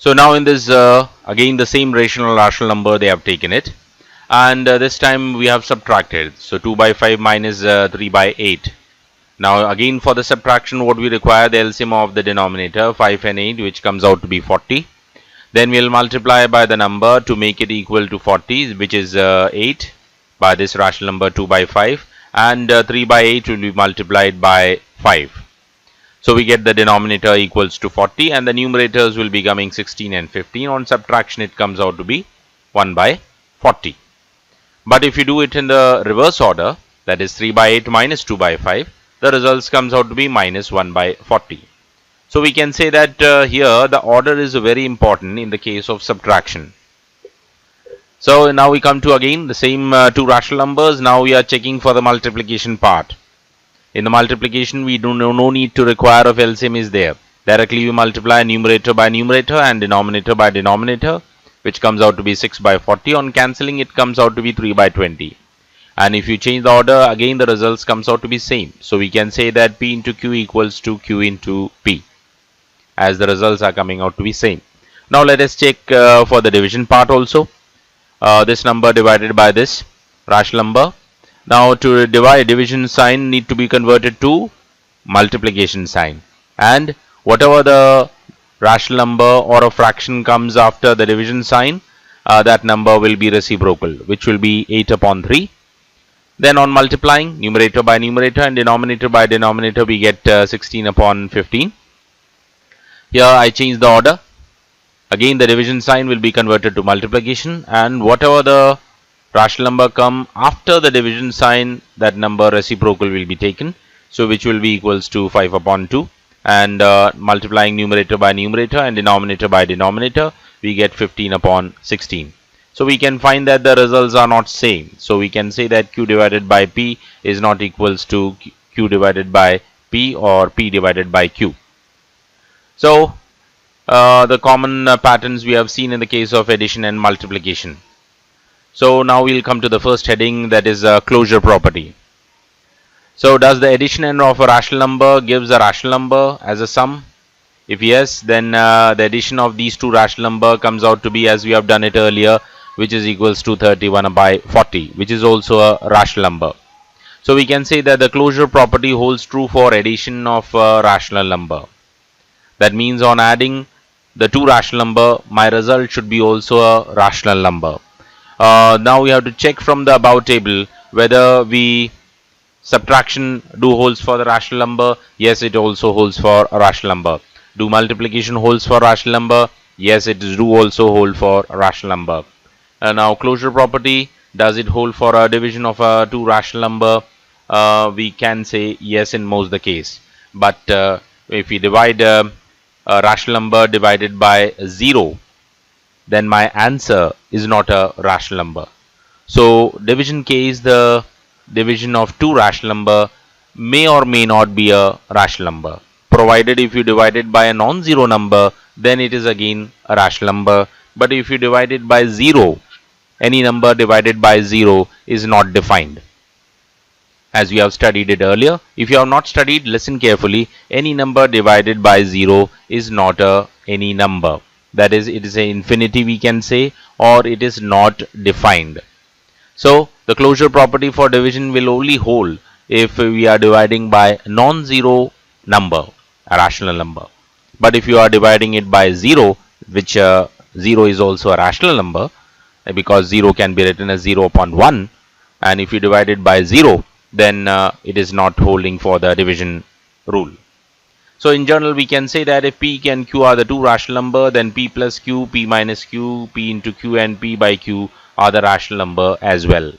So now in this again the same rational number they have taken it, and this time we have subtracted. So 2 by 5 minus 3 by 8. Now again for the subtraction, what we require, the LCM of the denominator 5 and 8, which comes out to be 40. Then we'll multiply by the number to make it equal to 40, which is 8, by this rational number 2 by 5, and 3 by 8 will be multiplied by 5. So we get the denominator equals to 40, and the numerators will be coming 16 and 15. On subtraction it comes out to be 1 by 40. But if you do it in the reverse order, that is 3 by 8 minus 2 by 5, the results comes out to be minus 1 by 40. So we can say that here the order is very important in the case of subtraction. So now we come to again the same two rational numbers. Now we are checking for the multiplication part. In the multiplication, we do no need to require of LCM is there. Directly we multiply numerator by numerator and denominator by denominator, which comes out to be 6 by 40. On cancelling, it comes out to be 3 by 20. And if you change the order, again the results comes out to be same. So we can say that P into Q equals to Q into P, as the results are coming out to be same. Now let us check for the division part also. This number divided by this rational number. Now to divide, division sign need to be converted to multiplication sign, and whatever the rational number or a fraction comes after the division sign, that number will be reciprocal, which will be 8 upon 3. Then on multiplying, numerator by numerator and denominator by denominator, we get 16 upon 15. Here I change the order. Again the division sign will be converted to multiplication, and whatever the rational number come after the division sign, that number reciprocal will be taken. So which will be equals to 5 upon 2, and multiplying numerator by numerator and denominator by denominator, we get 15 upon 16. So we can find that the results are not same. So we can say that Q divided by P is not equals to Q divided by P or P divided by Q. So the common patterns we have seen in the case of addition and multiplication. So now we'll come to the first heading, that is closure property. So does the addition of a rational number gives a rational number as a sum? If yes, then the addition of these two rational number comes out to be, as we have done it earlier, which is equals to 31 by 40, which is also a rational number. So we can say that the closure property holds true for addition of a rational number. That means on adding the two rational number, my result should be also a rational number. Now we have to check from the above table whether we subtraction do holds for the rational number. Yes, it also holds for a rational number. Do multiplication holds for rational number? Yes, it is do also hold for a rational number. Now closure property, does it hold for a division of a two rational number? We can say yes in most the case. But if we divide a rational number divided by 0, then my answer is not a rational number. So division case, the division of two rational number may or may not be a rational number. Provided if you divide it by a non-zero number, then it is again a rational number. But if you divide it by 0, any number divided by 0 is not defined, as we have studied it earlier. If you have not studied, listen carefully. Any number divided by 0 is not any number. That is, it is an infinity we can say, or it is not defined. So the closure property for division will only hold if we are dividing by non-zero number, a rational number. But if you are dividing it by 0, which 0 is also a rational number, because 0 can be written as 0 upon 1, and if you divide it by 0, then it is not holding for the division rule. So in general, we can say that if P and Q are the two rational number, then P plus Q, P minus Q, P into Q and P by Q are the rational number as well.